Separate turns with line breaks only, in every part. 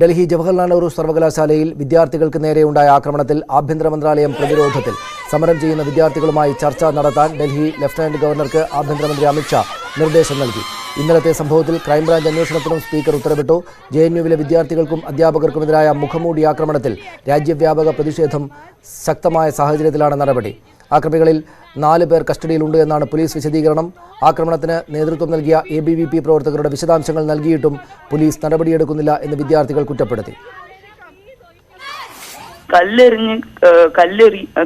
ഡൽഹി ജവഹർലാൽ നെഹ്റു സർവകലാശാലയിൽ വിദ്യാർത്ഥികൾക്ക് നേരെയുണ്ടായ ആക്രമണത്തിൽ ആഭ്യന്തര മന്ത്രാലയം പ്രതിരോധത്തിൽ സമരം ചെയ്യുന്ന വിദ്യാർത്ഥികളുമായി ചർച്ച നടത്താൻ ഡൽഹി ലഫ്റ്റനന്റ് ഗവർണർക്ക് ആഭ്യന്തരമന്ത്രി അമിത് ഷാ നിർദ്ദേശം നൽകി. ഇന്നലത്തെ സംഭവത്തിൽ ക്രൈംബ്രാഞ്ച് അന്വേഷണത്തിനും സ്പീക്കർ ഉത്തരവിട്ടു. ജെഎൻയുവിലെ വിദ്യാർത്ഥികൾക്കും അധ്യാപകർക്കുമെതിരായ മുഖംമൂടി ആക്രമണത്തിൽ രാജ്യവ്യാപക പ്രതിഷേധം ശക്തമായ സാഹചര്യത്തിലാണ് നടപടി. ആക്രമികളിൽ 4 പേർ കസ്റ്റഡിയിലുണ്ട് എന്നാണ് പോലീസ് വിശദീകരണം. ആക്രമണത്തിന് നേതൃത്വം നൽകിയ ABVP പ്രവർത്തകരുടെ വിശദാംശങ്ങൾ നൽകിയിട്ടും പോലീസ് നടപടിയെടുക്കുന്നില്ല എന്ന് വിദ്യാർത്ഥികൾ കുറ്റപ്പെടുത്തി.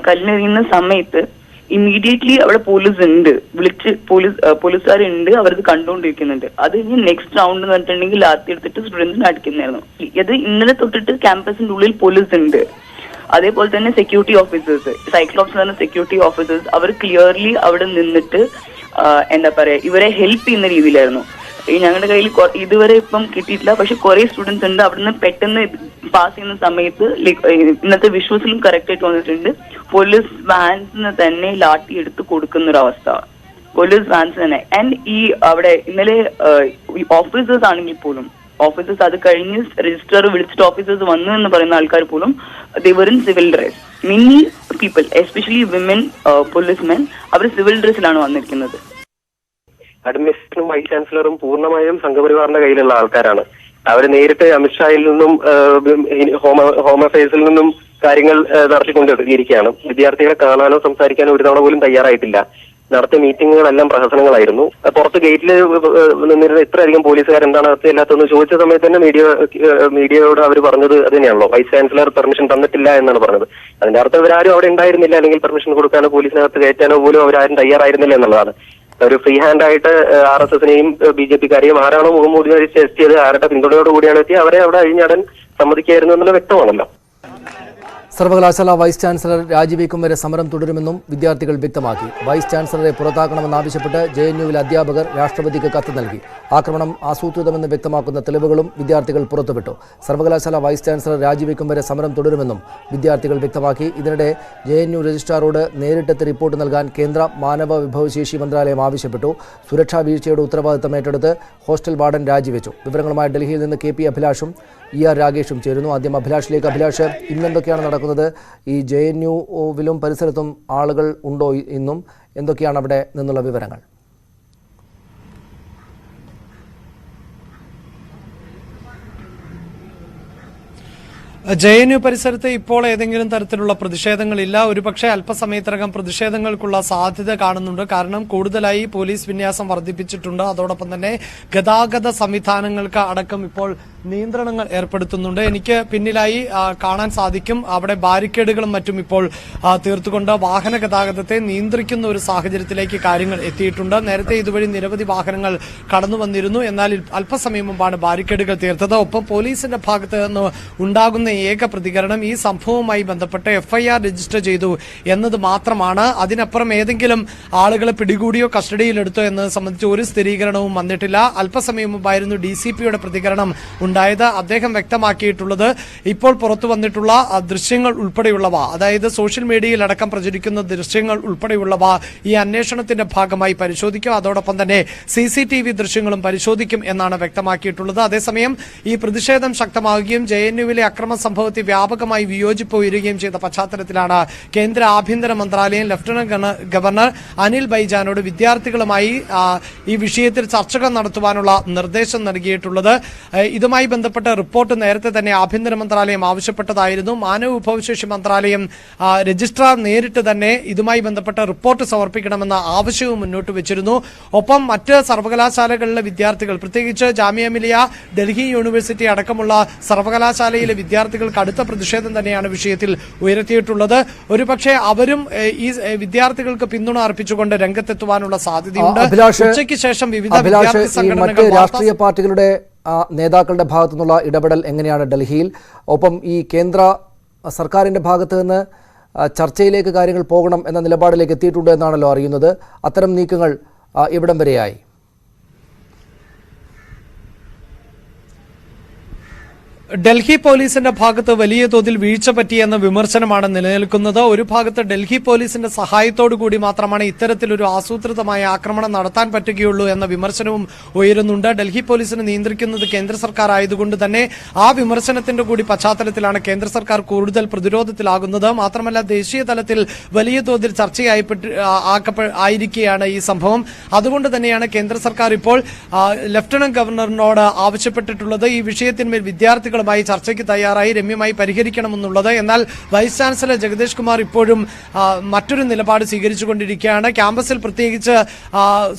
കല്ലെറിയുന്ന സമയത്ത് ഇമ്മീഡിയറ്റ്ലി അവിടെ പോലീസ് ഉണ്ട്, പോലീസുകാരുണ്ട്, അവരത് കണ്ടുകൊണ്ടിരിക്കുന്നുണ്ട്. അത് കഴിഞ്ഞ് നെക്സ്റ്റ് റൗണ്ട് എന്ന് പറഞ്ഞിട്ടുണ്ടെങ്കിൽ ലാത്തി എടുത്തിട്ട് സ്റ്റുഡൻസിനെ അടിക്കുന്നതായിരുന്നു. അത് ഇന്നലെ തൊട്ടിട്ട് ക്യാമ്പസിന്റെ ഉള്ളിൽ പോലീസ് ഉണ്ട്. അതേപോലെ തന്നെ സെക്യൂരിറ്റി ഓഫീസേഴ്സ്, സൈക്ലോപ്സ് എന്ന സെക്യൂരിറ്റി ഓഫീസേഴ്സ്, അവർ ക്ലിയർലി അവിടെ നിന്നിട്ട് എന്താ പറയാ ഇവരെ ഹെൽപ്പ് ചെയ്യുന്ന രീതിയിലായിരുന്നു. ഞങ്ങളുടെ കയ്യിൽ ഇതുവരെ ഇപ്പം കിട്ടിയിട്ടില്ല, പക്ഷെ കുറെ സ്റ്റുഡൻസ് ഉണ്ട്. അവിടുന്ന് പെട്ടെന്ന് പാസ് ചെയ്യുന്ന സമയത്ത് ഇന്നത്തെ വിഷ്വൽസിലും കറക്റ്റ് ആയിട്ട് വന്നിട്ടുണ്ട്. പോലീസ് വാൻസിന് തന്നെ ലാട്ടി എടുത്ത് കൊടുക്കുന്ന ഒരു അവസ്ഥ, പോലീസ് വാൻസ് തന്നെ. ആൻഡ് ഈ അവിടെ ഇന്നലെ ഓഫീസേഴ്സ് ആണെങ്കിൽ പോലും, ഓഫീസേഴ്സ് അത് കഴിഞ്ഞ് രജിസ്റ്റർ വിളിച്ചിട്ട് ഓഫീസേഴ്സ് വന്നു എന്ന് പറയുന്ന ആൾക്കാർ പോലും they were in civil dress. Many people, especially women policemen, our civil ഡ്രസ്സിലാണ് വന്നിരിക്കുന്നത്.
അഡ്മിനിസ്ട്രേഷനും വൈസ് ചാൻസലറും പൂർണ്ണമായും സംഘപരിവാറിന്റെ കയ്യിലുള്ള ആൾക്കാരാണ്. അവർ നേരിട്ട് അമിത്ഷായിൽ നിന്നും ഹോം അഫയേഴ്സിൽ നിന്നും കാര്യങ്ങൾ നടത്തിക്കൊണ്ടിരിക്കുകയാണ്. വിദ്യാർത്ഥികളെ കാണാനോ സംസാരിക്കാനോ ഒരു തവണ പോലും തയ്യാറായിട്ടില്ല. നടത്തിയ മീറ്റിങ്ങുകളെല്ലാം പ്രഹസനങ്ങളായിരുന്നു. പുറത്ത് ഗേറ്റിൽ നിന്നിരുന്ന ഇത്രയധികം പോലീസുകാർ എന്താണ് അകത്തില്ലാത്തതെന്ന് ചോദിച്ച സമയത്ത് തന്നെ മീഡിയയോട് അവർ പറഞ്ഞത് അത് തന്നെയാണല്ലോ, വൈസ് ചാൻസലർ പെർമിഷൻ തന്നിട്ടില്ല എന്നാണ് പറഞ്ഞത്. അതിന്റെ അർത്ഥം ഇവരാരും അവിടെ ഉണ്ടായിരുന്നില്ല, അല്ലെങ്കിൽ പെർമിഷൻ കൊടുക്കാനോ പോലീസിനകത്ത് കയറ്റാനോ പോലും അവരാരും തയ്യാറായിരുന്നില്ല എന്നുള്ളതാണ്. ഒരു ഫ്രീ ഹാൻഡ് ആയിട്ട് RSSനെയും BJPക്കാരെയും ആരാണോ മുഖംമൂടി എത്തിയത്, ആരുടെ പിന്തുണയോടുകൂടിയാണ് എത്തിയത്, അവരെ അവിടെ അഴിഞ്ഞാടാൻ സമ്മതിക്കായിരുന്നു എന്നുള്ള വ്യക്തമാണല്ലോ.
സർവകലാശാല വൈസ് ചാൻസലർ രാജിവെക്കും വരെ സമരം തുടരുമെന്നും വിദ്യാർത്ഥികൾ വ്യക്തമാക്കി. വൈസ് ചാൻസലറെ പുറത്താക്കണമെന്നാവശ്യപ്പെട്ട് JNUവിലെ അധ്യാപകർ രാഷ്ട്രപതിക്ക് കത്ത് നൽകി. ആക്രമണം ആസൂത്രിതമെന്ന് വ്യക്തമാക്കുന്ന തെളിവുകളും വിദ്യാർത്ഥികൾ പുറത്തുവിട്ടു. സർവകലാശാല വൈസ് ചാൻസലർ രാജിവെക്കും വരെ സമരം തുടരുമെന്നും വിദ്യാർത്ഥികൾ വ്യക്തമാക്കി. ഇതിനിടെ JNU രജിസ്ട്രാറോട് നേരിട്ടെത്തി റിപ്പോർട്ട് നൽകാൻ കേന്ദ്ര മാനവ വിഭവശേഷി മന്ത്രാലയം ആവശ്യപ്പെട്ടു. സുരക്ഷാ വീഴ്ചയുടെ ഉത്തരവാദിത്തം ഏറ്റെടുത്ത് ഹോസ്റ്റൽ വാർഡൻ രാജിവെച്ചു. വിവരങ്ങളുമായി ഡൽഹിയിൽ നിന്ന് KP അഭിലാഷും ER രാഗേഷും ചേരുന്നു. ആദ്യം അഭിലാഷിലേക്ക്. അഭിലാഷ്, ഇന്നെന്തൊക്കെയാണ് നടക്കുന്നത്? ഈ JNUവിലും പരിസരത്തും ആളുകൾ ഉണ്ടോ ഇന്നും? എന്തൊക്കെയാണ് അവിടെ നിന്നുള്ള വിവരങ്ങൾ?
JNU പരിസരത്ത് ഇപ്പോൾ ഏതെങ്കിലും തരത്തിലുള്ള പ്രതിഷേധങ്ങളില്ല. ഒരുപക്ഷെ അല്പസമയത്തിനകം പ്രതിഷേധങ്ങൾക്കുള്ള സാധ്യത കാണുന്നുണ്ട്. കാരണം കൂടുതലായി പോലീസ് വിന്യാസം വർദ്ധിപ്പിച്ചിട്ടുണ്ട്. അതോടൊപ്പം തന്നെ ഗതാഗത സംവിധാനങ്ങൾക്ക് അടക്കം ഇപ്പോൾ നിയന്ത്രണങ്ങൾ ഏർപ്പെടുത്തുന്നുണ്ട്. എനിക്ക് പിന്നിലായി കാണാൻ സാധിക്കും, അവിടെ ബാരിക്കേഡുകളും മറ്റും ഇപ്പോൾ തീർത്തുകൊണ്ട് വാഹന ഗതാഗതത്തെ നിയന്ത്രിക്കുന്ന ഒരു സാഹചര്യത്തിലേക്ക് കാര്യങ്ങൾ എത്തിയിട്ടുണ്ട്. നേരത്തെ ഇതുവഴി നിരവധി വാഹനങ്ങൾ കടന്നു വന്നിരുന്നു. എന്നാൽ അല്പസമയം മുമ്പാണ് ബാരിക്കേഡുകൾ തീർത്തത്. ഒപ്പം പോലീസിന്റെ ഭാഗത്ത് നിന്ന് ഉണ്ടാകുന്ന ഏക പ്രതികരണം ഈ സംഭവവുമായി ബന്ധപ്പെട്ട് FIR രജിസ്റ്റർ ചെയ്തു എന്നത് മാത്രമാണ്. അതിനപ്പുറം ഏതെങ്കിലും ആളുകളെ പിടികൂടിയോ കസ്റ്റഡിയിലെടുത്തോ എന്നത് സംബന്ധിച്ച് ഒരു സ്ഥിരീകരണവും വന്നിട്ടില്ല. അല്പസമയം മുമ്പായിരുന്നു DCPയുടെ പ്രതികരണം ഉണ്ടായത്. അദ്ദേഹം വ്യക്തമാക്കിയിട്ടുള്ളത് ഇപ്പോൾ പുറത്തു വന്നിട്ടുള്ള ദൃശ്യങ്ങൾ ഉൾപ്പെടെയുള്ളവ, അതായത് സോഷ്യൽ മീഡിയയിൽ അടക്കം പ്രചരിക്കുന്ന ദൃശ്യങ്ങൾ ഉൾപ്പെടെയുള്ളവ ഈ അന്വേഷണത്തിന്റെ ഭാഗമായി പരിശോധിക്കും. അതോടൊപ്പം തന്നെ CCTV ദൃശ്യങ്ങളും പരിശോധിക്കും എന്നാണ് വ്യക്തമാക്കിയിട്ടുള്ളത്. അതേസമയം ഈ പ്രതിഷേധം ശക്തമാവുകയും JNUവിലെ അക്രമ സംഭവത്തിൽ വ്യാപകമായി വിയോജിപ്പ് ഉയരുകയും ചെയ്ത പശ്ചാത്തലത്തിലാണ് കേന്ദ്ര ആഭ്യന്തര മന്ത്രാലയം ലഫ്റ്റനന്റ് ഗവർണർ അനിൽ ബൈജാനോട് വിദ്യാർത്ഥികളുമായി ഈ വിഷയത്തിൽ ചർച്ചകൾ നടത്തുവാനുള്ള നിർദ്ദേശം നൽകിയിട്ടുള്ളത്. ഇതുമായി ബന്ധപ്പെട്ട റിപ്പോർട്ട് നേരത്തെ തന്നെ ആഭ്യന്തര മന്ത്രാലയം ആവശ്യപ്പെട്ടതായിരുന്നു. മാനവ വിഭവശേഷി മന്ത്രാലയം രജിസ്ട്രാർ നേരിട്ട് തന്നെ ഇതുമായി ബന്ധപ്പെട്ട റിപ്പോർട്ട് സമർപ്പിക്കണമെന്ന ആവശ്യവും മുന്നോട്ട് വെച്ചിരുന്നു. ഒപ്പം മറ്റ് സർവകലാശാലകളിലെ വിദ്യാർത്ഥികൾ, പ്രത്യേകിച്ച് ജാമിയ മിലിയ, ഡൽഹി യൂണിവേഴ്സിറ്റി അടക്കമുള്ള സർവകലാശാലയിലെ വിദ്യാർത്ഥികൾക്ക് അടുത്ത പ്രതിഷേധം തന്നെയാണ് വിഷയത്തിൽ ഉയർത്തിയിട്ടുള്ളത്. ഒരുപക്ഷെ അവരും ഈ വിദ്യാർത്ഥികൾക്ക് പിന്തുണ അർപ്പിച്ചുകൊണ്ട് രംഗത്തെത്തുവാനുള്ള സാധ്യതയുണ്ട്. ഉച്ചയ്ക്ക് ശേഷം വിവിധ വിദ്യാർത്ഥി സംഘടനകൾ,
രാഷ്ട്രീയ പാർട്ടികളുടെ നേതാക്കളുടെ ഭാഗത്തു നിന്നുള്ള ഇടപെടൽ എങ്ങനെയാണ് ഡൽഹിയിൽ? ഒപ്പം ഈ കേന്ദ്ര സർക്കാരിന്റെ ഭാഗത്ത് നിന്ന് ചർച്ചയിലേക്ക് കാര്യങ്ങൾ പോകണം എന്ന നിലപാടിലേക്ക് എത്തിയിട്ടുണ്ട് എന്നാണല്ലോ അറിയുന്നത്. അത്തരം നീക്കങ്ങൾ എവിടം വരെയായി?
ഡൽഹി പോലീസിന്റെ ഭാഗത്ത് വലിയ തോതിൽ വീഴ്ച പറ്റിയെന്ന വിമർശനമാണ് നിലനിൽക്കുന്നത്. ഒരു ഭാഗത്ത് ഡൽഹി പോലീസിന്റെ സഹായത്തോടു കൂടി മാത്രമാണ് ഇത്തരത്തിലൊരു ആസൂത്രിതമായ ആക്രമണം നടത്താൻ പറ്റുകയുള്ളൂ എന്ന വിമർശനവും ഉയരുന്നുണ്ട്. ഡൽഹി പോലീസിനെ നിയന്ത്രിക്കുന്നത് കേന്ദ്ര സർക്കാർ ആയതുകൊണ്ട് തന്നെ ആ വിമർശനത്തിന്റെ കൂടി പശ്ചാത്തലത്തിലാണ് കേന്ദ്ര സർക്കാർ കൂടുതൽ പ്രതിരോധത്തിലാകുന്നത്. മാത്രമല്ല ദേശീയ തലത്തിൽ വലിയ തോതിൽ ചർച്ചയായിരിക്കുകയാണ് ഈ സംഭവം. അതുകൊണ്ട് തന്നെയാണ് കേന്ദ്ര സർക്കാർ ഇപ്പോൾ ലഫ്റ്റനന്റ് ഗവർണറിനോട് ആവശ്യപ്പെട്ടിട്ടുള്ളത് ഈ വിഷയത്തിന്മേൽ വിദ്യാർത്ഥികളുമായി ചർച്ചയ്ക്ക് തയ്യാറായി രമ്യമായി പരിഹരിക്കണമെന്നുള്ളത്. എന്നാൽ വൈസ് ചാൻസലർ ജഗദീഷ് കുമാർ ഇപ്പോഴും മറ്റൊരു നിലപാട് സ്വീകരിച്ചുകൊണ്ടിരിക്കുകയാണ്. ക്യാമ്പസിൽ പ്രത്യേകിച്ച്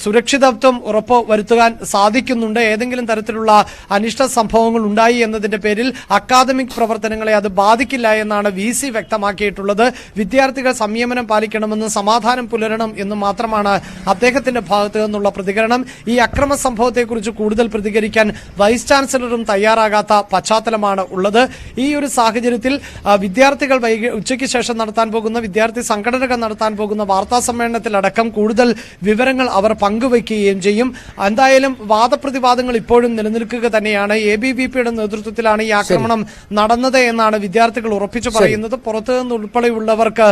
സുരക്ഷിതത്വം ഉറപ്പുവരുത്താൻ സാധിക്കുന്നുണ്ട്. ഏതെങ്കിലും തരത്തിലുള്ള അനിഷ്ട സംഭവങ്ങൾ ഉണ്ടായി എന്നതിന്റെ പേരിൽ അക്കാദമിക് പ്രവർത്തനങ്ങളെ അത് ബാധിക്കില്ല എന്നാണ് VC വ്യക്തമാക്കിയിട്ടുള്ളത്. വിദ്യാർത്ഥികൾ സംയമനം പാലിക്കണമെന്ന് സമാധാനം പുലരണം എന്ന് മാത്രമാണ് അദ്ദേഹത്തിന്റെ ഭാഗത്തു നിന്നുള്ള പ്രതികരണം. ഈ അക്രമ സംഭവത്തെക്കുറിച്ച് കൂടുതൽ പ്രതികരിക്കാൻ വൈസ് ചാൻസലറും തയ്യാറാകാത്ത പശ്ചാത്തലമാണ് ഉള്ളത്. ഈ ഒരു സാഹചര്യത്തിൽ വിദ്യാർത്ഥികൾ ഉച്ചയ്ക്ക് ശേഷം നടത്താൻ പോകുന്ന വിദ്യാർത്ഥി സംഘടനകൾ നടത്താൻ പോകുന്ന വാർത്താ സമ്മേളനത്തിലടക്കം കൂടുതൽ വിവരങ്ങൾ അവർ പങ്കുവയ്ക്കുകയും ചെയ്യും. എന്തായാലും വാദപ്രതിവാദങ്ങൾ ഇപ്പോഴും നിലനിൽക്കുക തന്നെയാണ്. ABVPയുടെ നേതൃത്വത്തിലാണ് ഈ ആക്രമണം നടന്നത് എന്നാണ് വിദ്യാർത്ഥികൾ ഉറപ്പിച്ചു പറയുന്നത്. പുറത്തുനിന്ന് ഉൾപ്പെടെയുള്ളവർക്ക്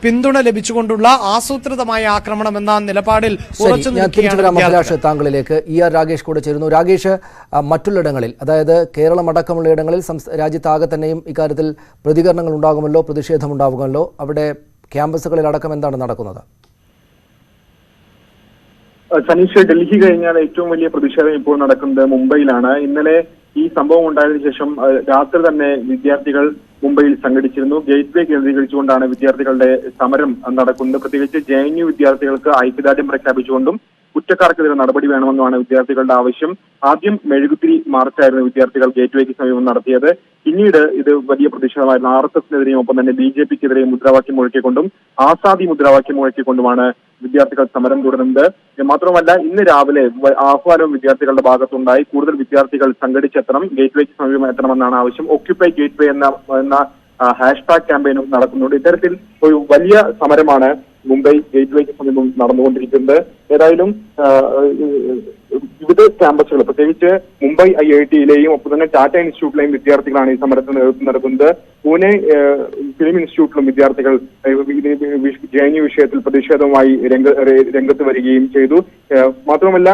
പിന്തുണ ലഭിച്ചുകൊണ്ടുള്ള ആസൂത്രിതമായ ആക്രമണം എന്ന നിലപാടിൽ ഉറച്ചു
നിൽക്കുകയാണ്. താങ്കളിലേക്ക് ER രാഗേഷ് കൂടെ ചേരുന്നു. രാഗേഷ്, മറ്റുള്ളിടങ്ങളിൽ അതായത് കേരളം അടക്കമുള്ള ഇടങ്ങളിൽ രാജ്യത്താകെ തന്നെയും ഇക്കാര്യത്തിൽ പ്രതികരണങ്ങൾ ഉണ്ടാകുമല്ലോ, പ്രതിഷേധമുണ്ടാകുമല്ലോ. അവിടെ ക്യാമ്പസുകളിൽ അടക്കം എന്താണ് നടക്കുന്നത്?
സനീഷ്, ഡൽഹി കഴിഞ്ഞാൽ ഏറ്റവും വലിയ പ്രതിഷേധം ഇപ്പോൾ നടക്കുന്നത് മുംബൈയിലാണ്. ഇന്നലെ ഈ സംഭവം ഉണ്ടായതിനു ശേഷം രാത്രി തന്നെ വിദ്യാർത്ഥികൾ മുംബൈയിൽ സംഘടിച്ചിരുന്നു. ഗേറ്റ് വേ കേന്ദ്രീകരിച്ചുകൊണ്ടാണ് വിദ്യാർത്ഥികളുടെ സമരം നടക്കുന്നത്. പ്രത്യേകിച്ച് JNU വിദ്യാർത്ഥികൾക്ക് ഐക്യദാർഢ്യം പ്രഖ്യാപിച്ചുകൊണ്ടും കുറ്റക്കാർക്കെതിരെ നടപടി വേണമെന്നുമാണ് വിദ്യാർത്ഥികളുടെ ആവശ്യം. ആദ്യം മെഴുകുതിരി മാർച്ചായിരുന്നു വിദ്യാർത്ഥികൾ ഗേറ്റ് വേക്ക് സമീപം നടത്തിയത്. പിന്നീട് ഇത് വലിയ പ്രതിഷേധമായിരുന്നു. RSSനെതിരെയും ഒപ്പം തന്നെ BJPക്കെതിരെയും മുദ്രാവാക്യം മുഴക്കിക്കൊണ്ടും ആസാദി മുദ്രാവാക്യം മുഴക്കിക്കൊണ്ടുമാണ് വിദ്യാർത്ഥികൾ സമരം തുടരുന്നത്. മാത്രമല്ല ഇന്ന് രാവിലെ ആഹ്വാനവും വിദ്യാർത്ഥികളുടെ ഭാഗത്തുണ്ടായി. കൂടുതൽ വിദ്യാർത്ഥികൾ സംഘടിച്ചെത്തണം, ഗേറ്റ് വേക്ക് സമീപം എത്തണമെന്നാണ് ആവശ്യം. ഓക്യുപ്പൈ ഗേറ്റ് വേ എന്ന ഹാഷ്ടാഗ് ക്യാമ്പയിനും നടക്കുന്നുണ്ട്. ഇത്തരത്തിൽ ഒരു വലിയ സമരമാണ് മുംബൈ ഗേറ്റ് വേക്ക് സമീപം നടന്നുകൊണ്ടിരിക്കുന്നത്. ഏതായാലും വിവിധ ക്യാമ്പസുകൾ പ്രത്യേകിച്ച് മുംബൈ IITയിലെയും ഒപ്പം തന്നെ ടാറ്റ ഇൻസ്റ്റിറ്റ്യൂട്ടിലെയും വിദ്യാർത്ഥികളാണ് ഈ സമരത്തിന് നേതൃത്വം നൽകുന്നത്. പൂനെ ഫിലിം ഇൻസ്റ്റിറ്റ്യൂട്ടിലും വിദ്യാർത്ഥികൾ JNU വിഷയത്തിൽ പ്രതിഷേധവുമായി രംഗത്ത് വരികയും ചെയ്തു. മാത്രമല്ല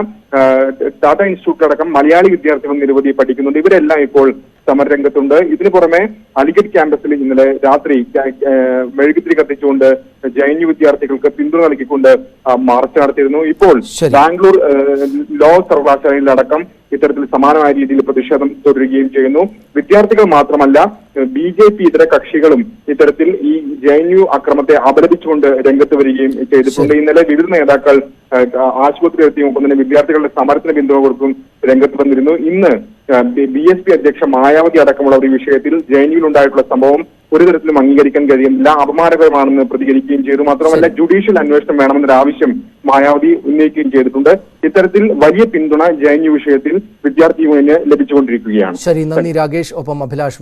ടാറ്റ ഇൻസ്റ്റിറ്റ്യൂട്ടിലടക്കം മലയാളി വിദ്യാർത്ഥികൾ നിരവധി പഠിക്കുന്നുണ്ട്. ഇവരെല്ലാം ഇപ്പോൾ സമരരംഗത്തുണ്ട്. ഇതിനു പുറമെ അലിഗഡ് ക്യാമ്പസിൽ ഇന്നലെ രാത്രി മെഴുകുതിരി കത്തിച്ചുകൊണ്ട് JNU വിദ്യാർത്ഥികൾക്ക് പിന്തുണ നൽകിക്കൊണ്ട് മാർച്ച് നടത്തിയിരുന്നു. ഇപ്പോൾ ബാംഗ്ലൂർ ലോ സർവകലാശാലയിലടക്കം ഇത്തരത്തിൽ സമാനമായ രീതിയിൽ പ്രതിഷേധം തുടരുകയും ചെയ്യുന്നു. വിദ്യാർത്ഥികൾ മാത്രമല്ല BJP ഇതര കക്ഷികളും ഇത്തരത്തിൽ ഈ JNU അക്രമത്തെ അപലപിച്ചുകൊണ്ട് രംഗത്ത് വരികയും ചെയ്തിട്ടുണ്ട്. ഇന്നലെ വിവിധ നേതാക്കൾ ആശുപത്രി എത്തിയും ഒപ്പം തന്നെ വിദ്യാർത്ഥികളുടെ സമരത്തിന് പിന്തുണ കൊടുക്കും രംഗത്ത് വന്നിരുന്നു. ഇന്ന് BSP അധ്യക്ഷ മായാവതി അടക്കമുള്ളവർ ഈ വിഷയത്തിൽ JNUവിൽ ഉണ്ടായിട്ടുള്ള സംഭവം ഒരു തരത്തിലും അംഗീകരിക്കാൻ കഴിയുന്നില്ല, അപമാനകരമാണെന്ന് പ്രതികരിക്കുകയും ചെയ്തു. മാത്രമല്ല ജുഡീഷ്യൽ അന്വേഷണം വേണമെന്നൊരു ആവശ്യം മായാവതി ഉന്നയിക്കുകയും ചെയ്തിട്ടുണ്ട്. ഇത്തരത്തിൽ വലിയ പിന്തുണ JNU വിഷയത്തിൽ വിദ്യാർത്ഥി യൂണിയന് ലഭിച്ചുകൊണ്ടിരിക്കുകയാണ്.
ശരി, നന്ദി രാഗേഷ്. ഒപ്പം അഭിലാഷ്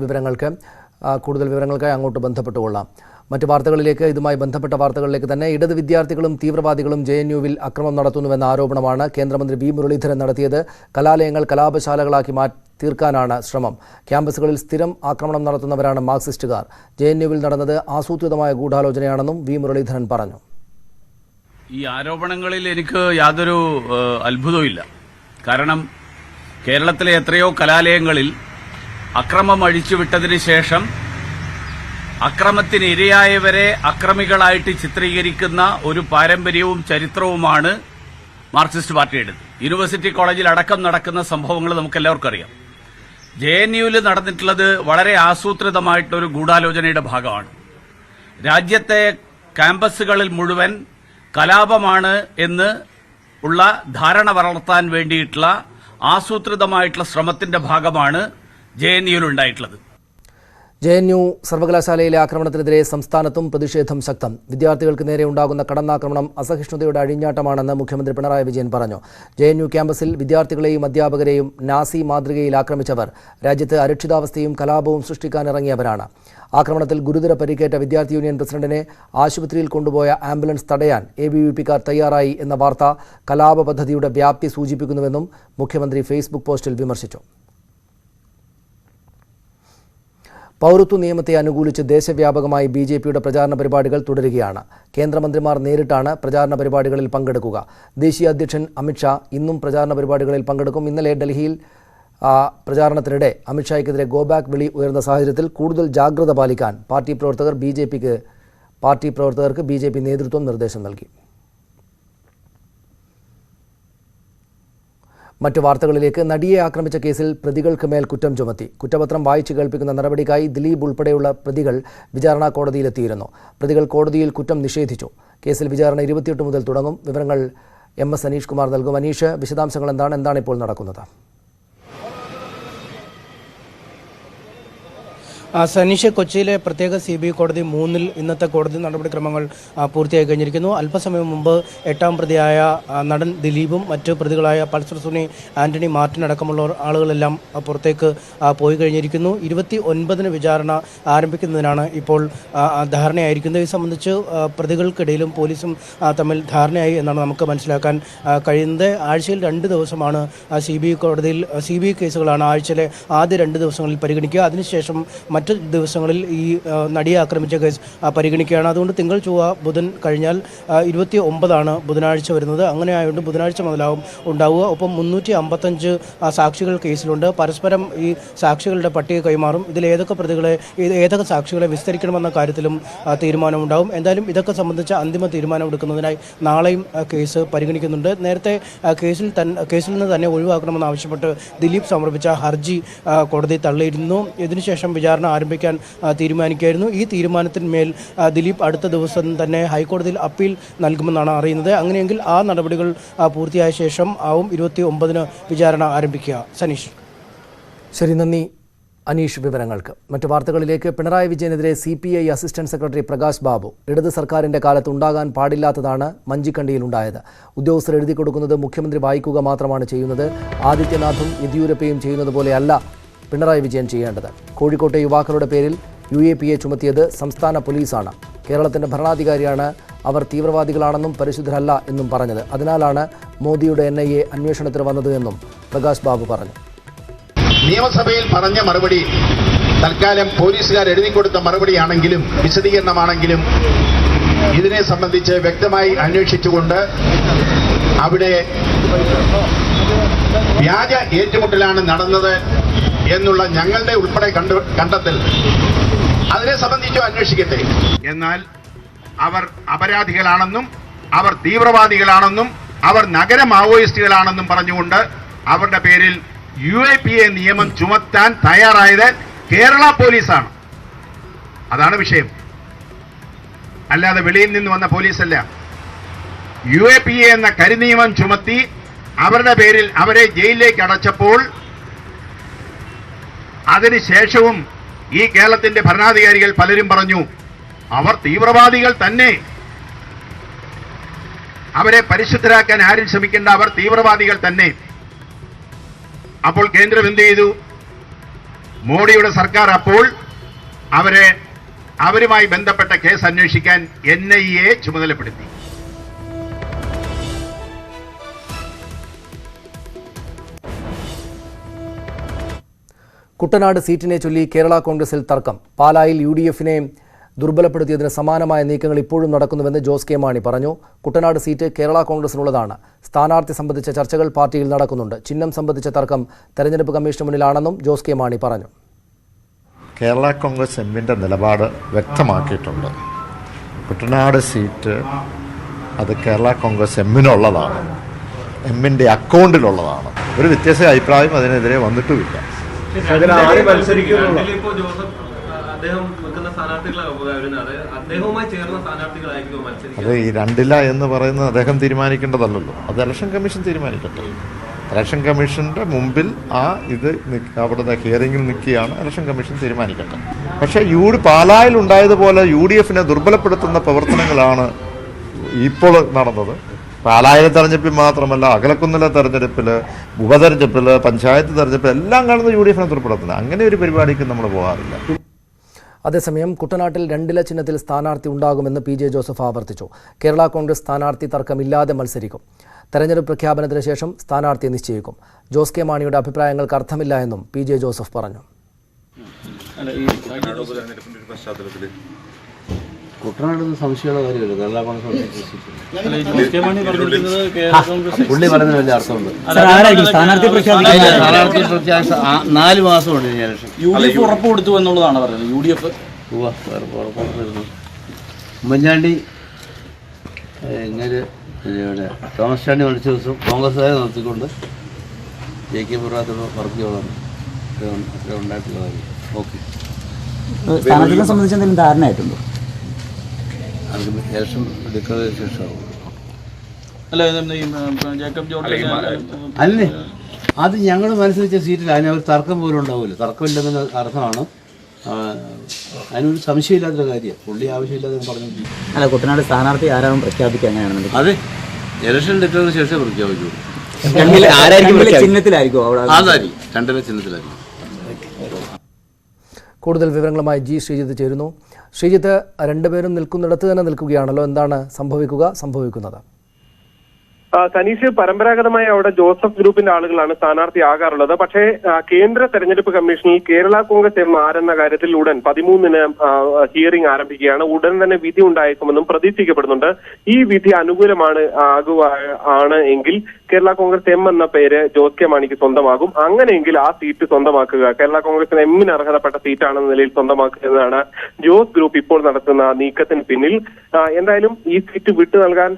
കൂടുതൽ വിവരങ്ങൾക്കായി അങ്ങോട്ട് ബന്ധപ്പെട്ടുകൊള്ളാം. മറ്റു വാർത്തകളിലേക്ക്, ഇതുമായി ബന്ധപ്പെട്ട വാർത്തകളിലേക്ക് തന്നെ. ഇടത് വിദ്യാർത്ഥികളും തീവ്രവാദികളും JNUവിൽ അക്രമം നടത്തുന്നുവെന്ന ആരോപണമാണ് കേന്ദ്രമന്ത്രി V മുരളീധരൻ നടത്തിയത്. കലാലയങ്ങൾ കലാപശാലകളാക്കി തീർക്കാനാണ് ശ്രമം. ക്യാമ്പസുകളിൽ സ്ഥിരം ആക്രമണം നടത്തുന്നവരാണ് മാർക്സിസ്റ്റുകാർ. JNUവിൽ നടന്നത് ആസൂത്രിതമായ ഗൂഢാലോചനയാണെന്നും V മുരളീധരൻ പറഞ്ഞു.
ഈ ആരോപണങ്ങളിൽ എനിക്ക് യാതൊരു അത്ഭുതവുമില്ല. കാരണം കേരളത്തിലെ എത്രയോ കലാലയങ്ങളിൽ അക്രമം അഴിച്ചുവിട്ടതിന് ശേഷം അക്രമത്തിന് ഇരയായവരെ അക്രമികളായിട്ട് ചിത്രീകരിക്കുന്ന ഒരു പാരമ്പര്യവും ചരിത്രവുമാണ് മാർക്സിസ്റ്റ് പാർട്ടിയുടേത്. യൂണിവേഴ്സിറ്റി കോളേജിൽ അടക്കം നടക്കുന്ന സംഭവങ്ങൾ നമുക്കെല്ലാവർക്കും അറിയാം. JNUവിൽ നടന്നിട്ടുള്ളത് വളരെ ആസൂത്രിതമായിട്ടൊരു ഗൂഢാലോചനയുടെ ഭാഗമാണ്. രാജ്യത്തെ ക്യാമ്പസുകളിൽ മുഴുവൻ കലാപമാണ് എന്ന് ഉള്ള ധാരണ വളർത്താൻ വേണ്ടിയിട്ടുള്ള ആസൂത്രിതമായിട്ടുള്ള ശ്രമത്തിന്റെ ഭാഗമാണ് JNUവിൽ ഉണ്ടായിട്ടുള്ളത്.
JNU സർവകലാശാലയിലെ ആക്രമണത്തിനെതിരെ സംസ്ഥാനത്തും പ്രതിഷേധം ശക്തം. വിദ്യാർത്ഥികൾക്ക് നേരെ ഉണ്ടാകുന്ന കടന്നാക്രമണം അസഹിഷ്ണുതയുടെ അഴിഞ്ഞാട്ടമാണെന്ന് മുഖ്യമന്ത്രി പിണറായി വിജയൻ പറഞ്ഞു. JNU ക്യാമ്പസിൽ വിദ്യാർത്ഥികളെയും അധ്യാപകരെയും നാസി മാതൃകയിൽ ആക്രമിച്ചവർ രാജ്യത്ത് അരക്ഷിതാവസ്ഥയും കലാപവും സൃഷ്ടിക്കാനിറങ്ങിയവരാണ്. ആക്രമണത്തിൽ ഗുരുതര പരിക്കേറ്റ വിദ്യാർത്ഥി യൂണിയൻ പ്രസിഡന്റിനെ ആശുപത്രിയിൽ കൊണ്ടുപോയ ആംബുലൻസ് തടയാൻ ABVPക്കാർ തയ്യാറായി എന്ന വാർത്ത കലാപ പദ്ധതിയുടെ വ്യാപ്തി സൂചിപ്പിക്കുന്നുവെന്നും മുഖ്യമന്ത്രി ഫേസ്ബുക്ക് പോസ്റ്റിൽ വിമർശിച്ചു. പൗരത്വ നിയമത്തെ അനുകൂലിച്ച് ദേശവ്യാപകമായി BJPയുടെ പ്രചാരണ പരിപാടികൾ തുടരുകയാണ്. കേന്ദ്രമന്ത്രിമാർ നേരിട്ടാണ് പ്രചാരണ പരിപാടികളിൽ പങ്കെടുക്കുക. ദേശീയ അധ്യക്ഷൻ അമിത്ഷാ ഇന്നും പ്രചാരണ പരിപാടികളിൽ പങ്കെടുക്കും. ഇന്നലെ ഡൽഹിയിൽ പ്രചാരണത്തിനിടെ അമിത്ഷായ്ക്കെതിരെ ഗോബാക്ക് വിളി ഉയർന്ന സാഹചര്യത്തിൽ കൂടുതൽ ജാഗ്രത പാലിക്കാൻ പാർട്ടി പ്രവർത്തകർക്ക് BJP നേതൃത്വം നിർദ്ദേശം നൽകി. മറ്റു വാർത്തകളിലേക്ക്. നടിയെ ആക്രമിച്ച കേസിൽ പ്രതികൾക്ക് മേൽ കുറ്റം ചുമത്തി. കുറ്റപത്രം വായിച്ചു കേൾപ്പിക്കുന്ന നടപടിക്കായി ദിലീപ് ഉൾപ്പെടെയുള്ള പ്രതികൾ വിചാരണ കോടതിയിലെത്തിയിരുന്നു. പ്രതികൾ കോടതിയിൽ കുറ്റം നിഷേധിച്ചു. കേസിൽ വിചാരണ 28 മുതൽ തുടങ്ങും. വിവരങ്ങൾ MS അനീഷ് കുമാർ നൽകും. അനീഷ്, വിശദാംശങ്ങൾ എന്താണ് ഇപ്പോൾ നടക്കുന്നത്?
സനീഷ്, കൊച്ചിയിലെ പ്രത്യേക CBI കോടതി 3-ൽ ഇന്നത്തെ കോടതി നടപടിക്രമങ്ങൾ പൂർത്തിയായി കഴിഞ്ഞിരിക്കുന്നു. അല്പസമയം മുമ്പ് 8ാം പ്രതിയായ നടൻ ദിലീപും മറ്റ് പ്രതികളായ പൾസർ സുനി, ആന്റണി മാർട്ടിൻ അടക്കമുള്ള ആളുകളെല്ലാം പുറത്തേക്ക് പോയി കഴിഞ്ഞിരിക്കുന്നു. 29-ന് വിചാരണ ആരംഭിക്കുന്നതിനാണ് ഇപ്പോൾ ധാരണയായിരിക്കുന്നത്. ഇത് സംബന്ധിച്ച് പ്രതികൾക്കിടയിലും പോലീസും തമ്മിൽ ധാരണയായി എന്നാണ് നമുക്ക് മനസ്സിലാക്കാൻ കഴിയുന്നത്. ആഴ്ചയിൽ 2 ദിവസമാണ് CBI കോടതിയിൽ CBI കേസുകളാണ് ആഴ്ചയിലെ ആദ്യ 2 ദിവസങ്ങളിൽ പരിഗണിക്കുക. അതിനുശേഷം മറ്റ് ദിവസങ്ങളിൽ ഈ നടിയെ ആക്രമിച്ച കേസ് പരിഗണിക്കുകയാണ്. അതുകൊണ്ട് തിങ്കൾ, ചൊവ്വ, ബുധൻ കഴിഞ്ഞാൽ 29 ബുധനാഴ്ച വരുന്നത്. അങ്ങനെ ആയതുകൊണ്ട് ബുധനാഴ്ച മുതലാവും ഉണ്ടാവുക. ഒപ്പം 355 സാക്ഷികൾ കേസിലുണ്ട്. പരസ്പരം ഈ സാക്ഷികളുടെ പട്ടിക കൈമാറും. ഇതിൽ ഏതൊക്കെ സാക്ഷികളെ വിസ്തരിക്കണമെന്ന കാര്യത്തിലും തീരുമാനമുണ്ടാവും. എന്തായാലും ഇതൊക്കെ സംബന്ധിച്ച അന്തിമ തീരുമാനം എടുക്കുന്നതിനായി നാളെയും കേസ് പരിഗണിക്കുന്നുണ്ട്. നേരത്തെ കേസിൽ നിന്ന് തന്നെ ഒഴിവാക്കണമെന്നാവശ്യപ്പെട്ട് ദിലീപ് സമർപ്പിച്ച ഹർജി കോടതി തള്ളിയിരുന്നു. ഇതിനുശേഷം വിചാരണ ആരംഭിക്കാൻ തീരുമാനിക്കുകയായിരുന്നു. ഈ തീരുമാനത്തിന്മേൽ ദിലീപ് അടുത്ത ദിവസം തന്നെ ഹൈക്കോടതിയിൽ അപ്പീൽ നൽകുമെന്നാണ് അറിയുന്നത്. അങ്ങനെയെങ്കിൽ ആ നടപടികൾ പൂർത്തിയായ ശേഷം ആവും 29-ന് വിചാരണ ആരംഭിക്കുക. സനീഷ്.
ശരി, നന്ദി അനീഷ് വിവരങ്ങൾക്ക്. മറ്റു വാർത്തകളിലേക്ക്. പിണറായി വിജയനെതിരെ CPI assistant secretary Prakash Babu. ഇടത് സർക്കാരിന്റെ കാലത്ത് ഉണ്ടാകാൻ പാടില്ലാത്തതാണ് മഞ്ചിക്കണ്ടിയിലുണ്ടായത്. ഉദ്യോഗസ്ഥർ എഴുതി കൊടുക്കുന്നത് മുഖ്യമന്ത്രി വായിക്കുക മാത്രമാണ് ചെയ്യുന്നത്. ആദിത്യനാഥും യെദ്യൂരപ്പയും ചെയ്യുന്നത് പോലെയല്ല പിണറായി വിജയൻ ചെയ്യേണ്ടത്. കോഴിക്കോട്ടെ യുവാക്കളുടെ പേരിൽ UAPA ചുമത്തിയത് സംസ്ഥാന പോലീസാണ്. കേരളത്തിന്റെ ഭരണാധികാരിയാണ് അവർ തീവ്രവാദികളാണെന്നും പരിശുദ്ധരല്ല എന്നും പറഞ്ഞത്. അതിനാലാണ് മോദിയുടെ NIA അന്വേഷണത്തിന് വന്നത് എന്നും പ്രകാശ് ബാബു പറഞ്ഞു.
നിയമസഭയിൽ പറഞ്ഞ മറുപടി തൽക്കാലം പോലീസുകാർ എഴുതി കൊടുത്ത മറുപടിയാണെങ്കിലും വിശദീകരണമാണെങ്കിലും ഇതിനെ സംബന്ധിച്ച് വ്യക്തമായി അന്വേഷിച്ചുകൊണ്ട് അവിടെ വ്യാജ ഏറ്റുമുട്ടലാണ് നടന്നത് എന്നുള്ള ഞങ്ങളുടെ ഉൾപ്പെടെ കണ്ടെത്തൽ അതിനെ സംബന്ധിച്ചോ അന്വേഷിക്കട്ടെ. എന്നാൽ അവർ അപരാധികളാണെന്നും അവർ തീവ്രവാദികളാണെന്നും അവർ നഗര മാവോയിസ്റ്റുകളാണെന്നും പറഞ്ഞുകൊണ്ട് അവരുടെ പേരിൽ UAPA നിയമം ചുമത്താൻ തയ്യാറായത് കേരള പോലീസാണ്. അതാണ് വിഷയം, അല്ലാതെ വെളിയിൽ നിന്ന് വന്ന പോലീസല്ല. UAPA എന്ന കരിനിയമം ചുമത്തി അവരുടെ പേരിൽ അവരെ ജയിലിലേക്ക് അടച്ചപ്പോൾ അതിനുശേഷവും ഈ കേരളത്തിന്റെ ഭരണാധികാരികൾ പലരും പറഞ്ഞു അവർ തീവ്രവാദികൾ തന്നെ, അവരെ പരിശുദ്ധരാക്കാൻ ആരും ശ്രമിക്കേണ്ട, അവർ തീവ്രവാദികൾ തന്നെ. അപ്പോൾ കേന്ദ്രം എന്ത് ചെയ്തു? മോഡിയുടെ സർക്കാർ അപ്പോൾ അവരുമായി ബന്ധപ്പെട്ട കേസ് അന്വേഷിക്കാൻ NIA ചുമതലപ്പെടുത്തി.
കുട്ടനാട് സീറ്റിനെ ചൊല്ലി കേരള കോൺഗ്രസിൽ തർക്കം. പാലായിൽ UDFനെ ദുർബലപ്പെടുത്തിയതിന് സമാനമായ നീക്കങ്ങൾ ഇപ്പോഴും നടക്കുന്നുവെന്ന് ജോസ് കെ മാണി പറഞ്ഞു. കുട്ടനാട് സീറ്റ് കേരള കോൺഗ്രസിനുള്ളതാണ്. സ്ഥാനാർത്ഥി സംബന്ധിച്ച ചർച്ചകൾ പാർട്ടിയിൽ നടക്കുന്നുണ്ട്. ചിഹ്നം സംബന്ധിച്ച തർക്കം തെരഞ്ഞെടുപ്പ് കമ്മീഷന് മുന്നിലാണെന്നും ജോസ് കെ മാണി പറഞ്ഞു.
കേരള കോൺഗ്രസ് എമ്മിൻ്റെ നിലപാട് വ്യക്തമാക്കിയിട്ടുണ്ട്. കുട്ടനാട് സീറ്റ് അത് കേരള കോൺഗ്രസ് എമ്മിനുള്ളതാണ്, എമ്മിൻ്റെ അക്കൗണ്ടിലുള്ളതാണ്. ഒരു വ്യത്യസ്ത അഭിപ്രായം അതിനെതിരെ വന്നിട്ടുമില്ല. അത് ഈ രണ്ടില എന്ന് പറയുന്നത് അദ്ദേഹം തീരുമാനിക്കേണ്ടതല്ലല്ലോ, അത് ഇലക്ഷൻ കമ്മീഷൻ തീരുമാനിക്കട്ടെ. ഇലക്ഷൻ കമ്മീഷന്റെ മുമ്പിൽ അവിടുത്തെ ഹിയറിംഗിൽ നിൽക്കുകയാണ്, ഇലക്ഷൻ കമ്മീഷൻ തീരുമാനിക്കട്ടെ. പക്ഷേ പാലായിൽ ഉണ്ടായതുപോലെ UDFനെ ദുർബലപ്പെടുത്തുന്ന പ്രവർത്തനങ്ങളാണ് ഇപ്പോൾ നടന്നത്. പാലായിലെ തെരഞ്ഞെടുപ്പിൽ മാത്രമല്ല, അകലക്കുന്നിലെ തെരഞ്ഞെടുപ്പിൽ, ഉപതെരഞ്ഞെടുപ്പിൽ, പഞ്ചായത്ത് തെരഞ്ഞെടുപ്പിൽ എല്ലാം കാണുന്ന UDFനെ ദുർബലപ്പെടുത്തുന്നത്. അങ്ങനെ ഒരു പരിപാടിക്ക് നമ്മൾ പോകാറില്ല.
അതേസമയം കുട്ടനാട്ടിൽ 2 ചിഹ്നത്തിൽ സ്ഥാനാർത്ഥി ഉണ്ടാകുമെന്ന് PJ ജോസഫ് ആവർത്തിച്ചു. കേരള കോൺഗ്രസ് സ്ഥാനാർത്ഥി തർക്കമില്ലാതെ മത്സരിക്കും. തെരഞ്ഞെടുപ്പ് പ്രഖ്യാപനത്തിന് ശേഷം സ്ഥാനാർത്ഥിയെ നിശ്ചയിക്കും. ജോസ് കെ മാണിയുടെ അഭിപ്രായങ്ങൾക്ക് അർത്ഥമില്ല എന്നും PJ ജോസഫ് പറഞ്ഞു.
കുട്ടനാട് സംശയമുള്ള കാര്യമല്ല. കേരള കോൺഗ്രസ് പുള്ളി പറയുന്നതിന് വലിയ അർത്ഥമുണ്ട്. സ്ഥാനാർത്ഥി പ്രഖ്യാപിച്ച 4 മാസമുണ്ട് ഇലക്ഷൻ.
UDF ഉറപ്പ് കൊടുത്തു എന്നുള്ളതാണ് പറയുന്നത്. UDF
ഉറപ്പുകൊടുത്തിരുന്നു. ഉമ്മൻചാണ്ടി ഇങ്ങനെ ഇവിടെ തോമസ് ചാണ്ടി മരിച്ച ദിവസം കോൺഗ്രസ്സുകാരെ നിർത്തിക്കൊണ്ട് JK പ്രഭാകരനോട് വർക്ക് ചെയ്യണം അത്ര ഉണ്ടായിട്ടുള്ള കാര്യം. ഓക്കെ,
സ്ഥാനാർത്ഥികളെ സംബന്ധിച്ച് എന്തെങ്കിലും ധാരണയായിട്ടുണ്ടോ?
അത് ഇലക്ഷൻ എടുക്കുന്നതിന് ശേഷമാവും. അല്ലേ, അത് ഞങ്ങൾ മത്സരിച്ച സീറ്റിൽ അതിന് ഒരു തർക്കം പോലും ഉണ്ടാവില്ല. തർക്കമില്ലെന്ന അർത്ഥമാണ്. അതിനൊരു സംശയമില്ലാത്തൊരു കാര്യം. പുള്ളി ആവശ്യമില്ലാതെ പറഞ്ഞു.
അല്ല, കുട്ടനാട് സ്ഥാനാർത്ഥി ആരാവും പ്രഖ്യാപിക്കുക അങ്ങനെയാണെന്നുണ്ടെങ്കിൽ
അതെ, ഇലക്ഷൻ എടുത്തതിന് ശേഷം പ്രഖ്യാപിച്ചു.
ചിഹ്നത്തിലായിരിക്കും അവിടെ.
അതായിരിക്കും, 2 ചിഹ്നത്തിലായിരിക്കും.
കൂടുതൽ വിവരങ്ങളുമായി ശ്രീജിത്ത് ചേരുന്നു. ശ്രീജിത്ത്, രണ്ടുപേരും നിൽക്കുന്നിടത്ത് തന്നെ നിൽക്കുകയാണല്ലോ, എന്താണ് സംഭവിക്കുന്നത്?
സനീഷ്, പരമ്പരാഗതമായി അവിടെ ജോസഫ് ഗ്രൂപ്പിന്റെ ആളുകളാണ് സ്ഥാനാർത്ഥിയാകാറുള്ളത്. പക്ഷേ കേന്ദ്ര തെരഞ്ഞെടുപ്പ് കമ്മീഷനിൽ കേരള കോൺഗ്രസ് എം ആരെന്ന കാര്യത്തിൽ ഉടൻ 13-ന് ഹിയറിംഗ് ആരംഭിക്കുകയാണ്. ഉടൻ തന്നെ വിധി ഉണ്ടായേക്കുമെന്നും പ്രതീക്ഷിക്കപ്പെടുന്നുണ്ട്. ഈ വിധി അനുകൂലമാണ് ആണ് എങ്കിൽ കേരള കോൺഗ്രസ് എം എന്ന പേര് ജോസ് കെ മാണിക്ക് സ്വന്തമാകും. അങ്ങനെയെങ്കിൽ ആ സീറ്റ് സ്വന്തമാക്കുക, കേരള കോൺഗ്രസിന് എമ്മിന് അർഹതപ്പെട്ട സീറ്റാണെന്ന നിലയിൽ സ്വന്തമാക്കുക എന്നതാണ് ജോസ് ഗ്രൂപ്പ് ഇപ്പോൾ നടത്തുന്ന നീക്കത്തിന് പിന്നിൽ. എന്തായാലും ഈ സീറ്റ് വിട്ടു നൽകാൻ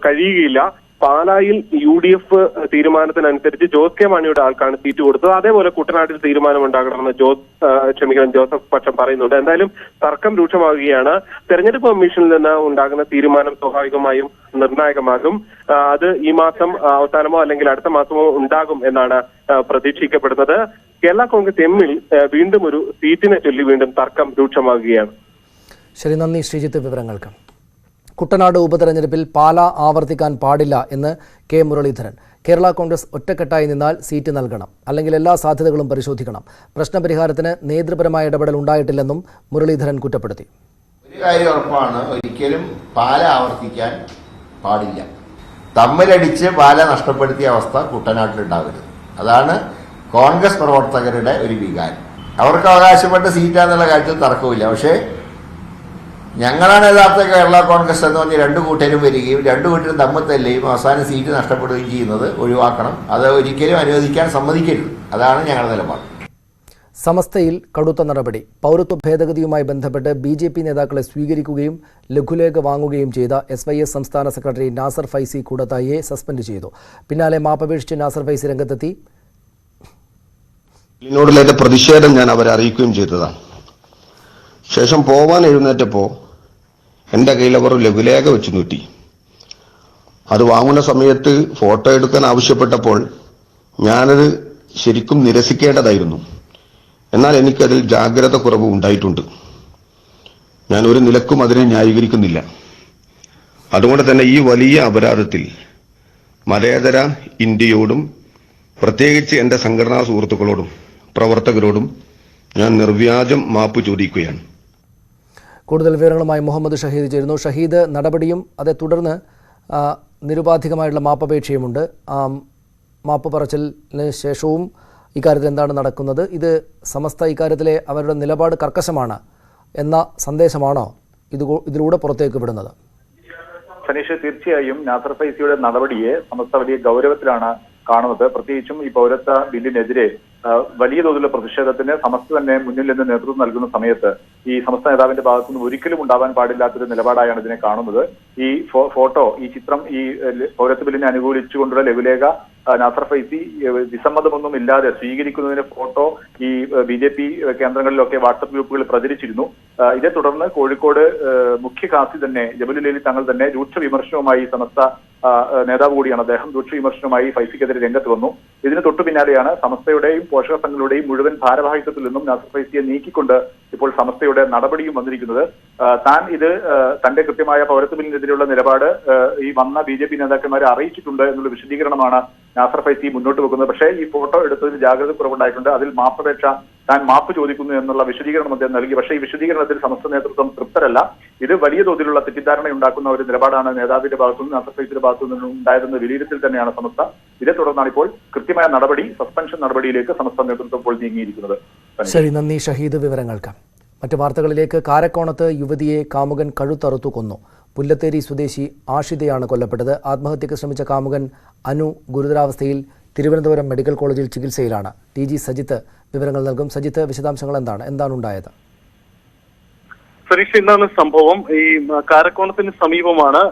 കഴിയുകയില്ല. പാലായിൽ UDF തീരുമാനത്തിനനുസരിച്ച് ജോസ് കെ മാണിയുടെ ആൾക്കാണ് സീറ്റ് കൊടുത്തത്. അതേപോലെ കുട്ടനാട്ടിൽ തീരുമാനമുണ്ടാകണമെന്ന് ജോസഫ് പക്ഷം പറയുന്നുണ്ട്. എന്തായാലും തർക്കം രൂക്ഷമാവുകയാണ്. തെരഞ്ഞെടുപ്പ് കമ്മീഷനിൽ നിന്ന് ഉണ്ടാകുന്ന തീരുമാനം സ്വാഭാവികമായും നിർണായകമാകും. അത് ഈ മാസം അവസാനമോ അല്ലെങ്കിൽ അടുത്ത മാസമോ ഉണ്ടാകും എന്നാണ് പ്രതീക്ഷിക്കപ്പെടുന്നത്. കേരള കോൺഗ്രസ് എമ്മിൽ വീണ്ടും ഒരു സീറ്റിനെ ചൊല്ലി വീണ്ടും തർക്കം രൂക്ഷമാവുകയാണ്.
ശരി, നന്ദി ശ്രീജിത്ത് വിവരങ്ങൾക്ക്. കുട്ടനാട് ഉപതെരഞ്ഞെടുപ്പിൽ പാല ആവർത്തിക്കാൻ പാടില്ല എന്ന് കെ മുരളീധരൻ. കേരള കോൺഗ്രസ് ഒറ്റക്കെട്ടായി നിന്നാൽ സീറ്റ് നൽകണം, അല്ലെങ്കിൽ എല്ലാ സാധ്യതകളും പരിശോധിക്കണം. പ്രശ്നപരിഹാരത്തിന് നേതൃപരമായ ഇടപെടൽ ഉണ്ടായിട്ടില്ലെന്നും മുരളീധരൻ കുറ്റപ്പെടുത്തി.
ഒരു കാര്യം ഉറപ്പാണ്, ഒരിക്കലും പാല ആവർത്തിക്കാൻ പാടില്ല. തമ്മിലടിച്ച് പാല നഷ്ടപ്പെടുത്തിയ അവസ്ഥ കുട്ടനാട്ടിലുണ്ടാവരുത്. അതാണ് കോൺഗ്രസ് പ്രവർത്തകരുടെ ഒരു വികാരം. അവർക്ക് അവകാശപ്പെട്ട സീറ്റാന്നുള്ള കാര്യത്തിൽ തർക്കമില്ല. പക്ഷേ ഞങ്ങളാണ് യഥാർത്ഥ കേരള കോൺഗ്രസ് എന്ന് പറഞ്ഞ് 2 കൂട്ടരും വരികയും 2 കൂട്ടരും തമ്മിൽ തല്ലുകയും അവസാനം സീറ്റ് നഷ്ടപ്പെടുകയും ചെയ്യുന്നത് ഒഴിവാക്കണം. അത് ഒരിക്കലും അനുവദിക്കാൻ സമ്മതിക്കരുത്. അതാണ് ഞങ്ങളുടെ നിലപാട്.
സമസ്തയിൽ കടുത്ത നടപടി. പൗരത്വ ഭേദഗതിയുമായി ബന്ധപ്പെട്ട് BJP നേതാക്കളെ സ്വീകരിക്കുകയും ലഘുലേഖ വാങ്ങുകയും ചെയ്ത SYS സംസ്ഥാന സെക്രട്ടറി നാസർ ഫൈസി കൂടത്തായിയെ സസ്പെൻഡ് ചെയ്തു. പിന്നാലെ മാപ്പപേക്ഷിച്ച് നാസർ ഫൈസി രംഗത്തെത്തി.
ഇതിനോടുള്ള എന്റെ പ്രതിഷേധം ഞാൻ അവരെ അറിയിക്കുകയും ചെയ്തതാണ്. ശേഷം പോവാൻ എഴുന്നേറ്റപ്പോൾ എൻ്റെ കയ്യിൽ അവർ ലഘുലേഖ വെച്ച് നീട്ടി. അത് വാങ്ങുന്ന സമയത്ത് ഫോട്ടോ എടുക്കാൻ ആവശ്യപ്പെട്ടപ്പോൾ ഞാനത് ശരിക്കും നിരസിക്കേണ്ടതായിരുന്നു. എന്നാൽ എനിക്കതിൽ ജാഗ്രത കുറവ് ഉണ്ടായിട്ടുണ്ട്. ഞാൻ ഒരു നിലക്കും അതിനെ ന്യായീകരിക്കുന്നില്ല. അതുകൊണ്ട് തന്നെ ഈ വലിയ അപരാധത്തിൽ മതേതര ഇന്ത്യയോടും പ്രത്യേകിച്ച് എൻ്റെ സംഘടനാ സുഹൃത്തുക്കളോടും പ്രവർത്തകരോടും ഞാൻ നിർവ്യാജം മാപ്പ് ചോദിക്കുകയാണ്.
കൂടുതൽ വിവരങ്ങളുമായി മുഹമ്മദ് ഷഹീദ് ചേരുന്നു. ഷഹീദ്, നടപടിയും അതേ തുടർന്ന് നിരുപാധികമായിട്ടുള്ള മാപ്പപേക്ഷയുമുണ്ട്. മാപ്പ് പറച്ചിലിന് ശേഷവും ഇക്കാര്യത്തിൽ എന്താണ് നടക്കുന്നത്? ഇത് സമസ്ത ഇക്കാര്യത്തിലെ അവരുടെ നിലപാട് കർക്കശമാണ് എന്ന സന്ദേശമാണോ ഇതിലൂടെ പുറത്തേക്ക് വിടുന്നത്?
സനീഷ്, തീർച്ചയായും നാസർ ഫൈസിയുടെ നടപടിയെ സമസ്ത വലിയ ഗൗരവത്തിലാണ് കാണുന്നത്. പ്രത്യേകിച്ചും ഈ പൗരത്വ ബില്ലിനെതിരെ വലിയ തോതിലുള്ള പ്രതിഷേധത്തിന് സമസ്ത തന്നെ മുന്നിൽ നിന്ന് നേതൃത്വം നൽകുന്ന സമയത്ത് ഈ സമസ്ത നേതാവിന്റെ ഭാഗത്തുനിന്ന് ഒരിക്കലും ഉണ്ടാവാൻ പാടില്ലാത്തൊരു നിലപാടായാണ് ഇതിനെ കാണുന്നത്. ഈ ഫോട്ടോ, ഈ ചിത്രം, ഈ പൗരത്വ ബില്ലിനെ അനുകൂലിച്ചുകൊണ്ടുള്ള ലഘുലേഖ നാസർ ഫൈസി വിസമ്മതമൊന്നും ഇല്ലാതെ സ്വീകരിക്കുന്നതിന് ഫോട്ടോ ഈ BJP കേന്ദ്രങ്ങളിലൊക്കെ വാട്സപ്പ് ഗ്രൂപ്പുകളിൽ പ്രചരിച്ചിരുന്നു. ഇതേ തുടർന്ന് കോഴിക്കോട് മുഖ്യ കാസി തന്നെ ജബലുലൈലി തങ്ങൾ തന്നെ രൂക്ഷ വിമർശനവുമായി, സമസ്ത നേതാവ് കൂടിയാണ് അദ്ദേഹം, രൂക്ഷ വിമർശനവുമായി ഫൈസിക്കെതിരെ രംഗത്ത് വന്നു. ഇതിന് തൊട്ടു പിന്നാലെയാണ് സമസ്തയുടെയും പോഷക സംഘങ്ങളുടെയും മുഴുവൻ ഭാരവാഹിത്വത്തിൽ നിന്നും നാസർ ഫൈസിയെ നീക്കിക്കൊണ്ട് ഇപ്പോൾ സമസ്തയുടെ നടപടിയും വന്നിരിക്കുന്നത്. താൻ ഇത് തന്റെ കൃത്യമായ പൗരത്വ ബില്ലിനെതിരെയുള്ള നിലപാട് ഈ വന്ന BJP നേതാക്കന്മാരെ അറിയിച്ചിട്ടുണ്ട് എന്നുള്ള വിശദീകരണമാണ് നാസർ ഫൈസി മുന്നോട്ട് വെക്കുന്നത്. പക്ഷേ ഈ ഫോട്ടോ എടുത്തതിൽ ജാഗ്രത കുറവുണ്ടായിട്ടുണ്ട്. അതിൽ മാപ്പപേക്ഷ താൻ മാപ്പ് ചോദിക്കുന്നു എന്നുള്ള വിശദീകരണം അദ്ദേഹം നൽകി. പക്ഷേ ഈ വിശദീകരണത്തിൽ സമസ്ത നേതൃത്വം തൃപ്തരല്ല. ഇത് വലിയ തോതിലുള്ള തെറ്റിദ്ധാരണ ഉണ്ടാക്കുന്ന ഒരു നിലപാടാണ് നേതാവിന്റെ ഭാഗത്തുനിന്ന് നാസർ ഭാഗത്തുനിന്നും ഉണ്ടായതെന്ന വിലയിരുത്തൽ തന്നെയാണ് സമസ്ത. ഇതേ തുടർന്നാണ് ഇപ്പോൾ കൃത്യമായ നടപടി, സസ്പെൻഷൻ നടപടിയിലേക്ക് സമസ്ത നേതൃത്വം ഇപ്പോൾ നീങ്ങിയിരിക്കുന്നത്.
ശരി, നന്ദി ഷഹീദ് വിവരങ്ങൾക്ക്. മറ്റു വാർത്തകളിലേക്ക്. കാരക്കോണത്ത് യുവതിയെ കാമുകൻ കഴുത്തറുത്തു കൊന്നു. പുല്ലത്തേരി സ്വദേശി ആഷിതയാണ് കൊല്ലപ്പെട്ടത്. ആത്മഹത്യക്ക് ശ്രമിച്ച കാമുകൻ അനു ഗുരുതരാവസ്ഥയിൽ തിരുവനന്തപുരം മെഡിക്കൽ കോളേജിൽ ചികിത്സയിലാണ്. TG സജിത്ത് വിവരങ്ങൾ നൽകും. സജിത്ത്, വിശദാംശങ്ങൾ എന്താണ് ഉണ്ടായത്?
സരീഷ്, എന്താണ് സംഭവം? ഈ കാരക്കോണത്തിന് സമീപമാണ്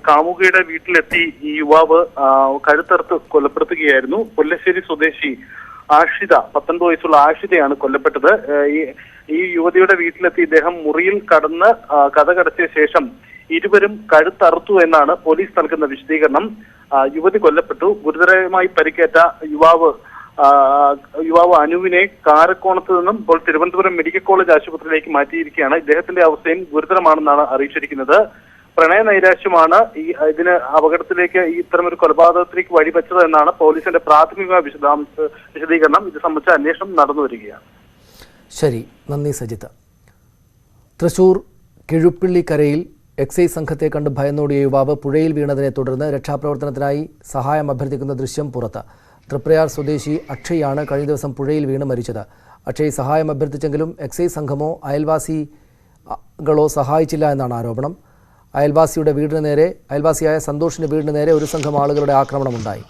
കാമുകിയുടെ വീട്ടിലെത്തി ഈ യുവാവ് കഴുത്തറുത്ത് കൊലപ്പെടുത്തുകയായിരുന്നു. കൊല്ലശ്ശേരി സ്വദേശി ആഷിത, 19 വയസ്സുള്ള ആഷിതയാണ് കൊല്ലപ്പെട്ടത്. ഈ യുവതിയുടെ വീട്ടിലെത്തി ഇദ്ദേഹം മുറിയിൽ കടന്ന് കതകടച്ച ശേഷം ഇരുവരും കഴുത്തറുത്തു എന്നാണ് പോലീസ് നൽകുന്ന വിശദീകരണം. യുവതി കൊല്ലപ്പെട്ടു. ഗുരുതരമായി പരിക്കേറ്റ യുവാവ് അനുവിനെ കാരക്കോണത്ത് നിന്നും ഇപ്പോൾ തിരുവനന്തപുരം മെഡിക്കൽ കോളേജ് ആശുപത്രിയിലേക്ക് മാറ്റിയിരിക്കുകയാണ്. ഇദ്ദേഹത്തിന്റെ അവസ്ഥയും ഗുരുതരമാണെന്നാണ് അറിയിച്ചിരിക്കുന്നത്. പ്രണയ നൈരാശ്യമാണ് ഇതിന് അപകടത്തിലേക്ക് ഇത്തരമൊരു കൊലപാതകത്തിലേക്ക് വഴിവെച്ചത് എന്നാണ് പോലീസിന്റെ പ്രാഥമിക വിശദീകരണം. ഇത് സംബന്ധിച്ച അന്വേഷണം നടന്നുവരികയാണ്.
ശരി, നന്ദി സജിത്ത്. തൃശൂർ കിഴുപ്പിള്ളിക്കരയിൽ എക്സൈസ് സംഘത്തെ കണ്ട് ഭയന്നോടിയ യുവാവ് പുഴയിൽ വീണതിനെ തുടർന്ന് രക്ഷാപ്രവർത്തനത്തിനായി സഹായം അഭ്യർത്ഥിക്കുന്ന ദൃശ്യം പുറത്ത്. തൃപ്രയാർ സ്വദേശി അക്ഷയാണ് കഴിഞ്ഞ ദിവസം പുഴയിൽ വീണ് മരിച്ചത്. അക്ഷയ് സഹായം അഭ്യർത്ഥിച്ചെങ്കിലും എക്സൈസ് സംഘമോ അയൽവാസികളോ സഹായിച്ചില്ല എന്നാണ് ആരോപണം. അയൽവാസിയായ സന്തോഷിന്റെ വീടിന് നേരെ ഒരു സംഘം ആളുകളുടെ ആക്രമണമുണ്ടായി.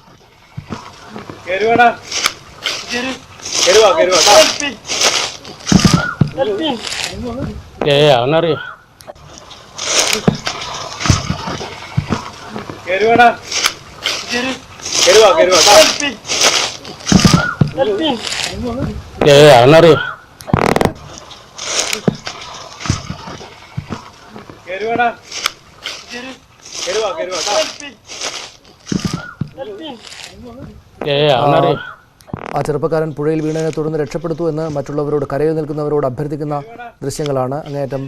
ആ ചെറുപ്പക്കാരൻ പുഴയിൽ വീണതിനെ തുടർന്ന് രക്ഷപ്പെടുത്തു എന്ന് മറ്റുള്ളവരോട്, കരയിൽ നിൽക്കുന്നവരോട് അഭ്യർത്ഥിക്കുന്ന ദൃശ്യങ്ങളാണ്. അങ്ങേയറ്റം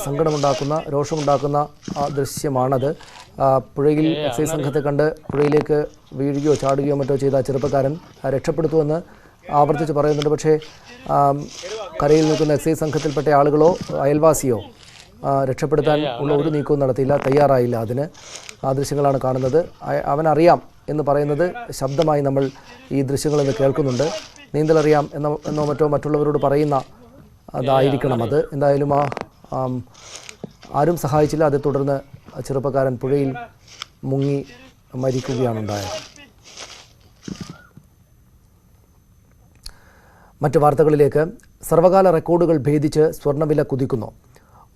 സങ്കടമുണ്ടാക്കുന്ന, രോഷമുണ്ടാക്കുന്ന ദൃശ്യമാണത്. പുഴയിൽ എക്സൈസ് സംഘത്തെ കണ്ട് പുഴയിലേക്ക് വീഴുകയോ ചാടുകയോ മറ്റോ ചെയ്ത ചെറുപ്പക്കാരൻ രക്ഷപ്പെടുത്തുമെന്ന് ആവർത്തിച്ച് പറയുന്നുണ്ട്. പക്ഷേ കരയിൽ നിൽക്കുന്ന എക്സൈസ് സംഘത്തിൽപ്പെട്ട ആളുകളോ അയൽവാസിയോ രക്ഷപ്പെടുത്താൻ ഉള്ള ഒരു നീക്കവും നടത്തിയില്ല, തയ്യാറായില്ല. അതിന് ആ ദൃശ്യങ്ങളാണ് കാണുന്നത്. അവനറിയാം എന്ന് പറയുന്നത് ശബ്ദമായി നമ്മൾ ഈ ദൃശ്യങ്ങളിൽ നിന്ന് കേൾക്കുന്നുണ്ട്. നീന്തലറിയാം എന്നോ മറ്റോ മറ്റുള്ളവരോട് പറയുന്ന അതായിരിക്കണം അത്. എന്തായാലും ആരും സഹായിച്ചില്ല. അതേ തുടർന്ന് ചെറുപ്പക്കാരൻ പുഴയിൽ മുങ്ങി മരിക്കുകയാണ് ഉണ്ടായത്. മറ്റു വാർത്തകളിലേക്ക്. സർവകാല റെക്കോർഡുകൾ ഭേദിച്ച് സ്വർണ്ണവില കുതിക്കുന്നു.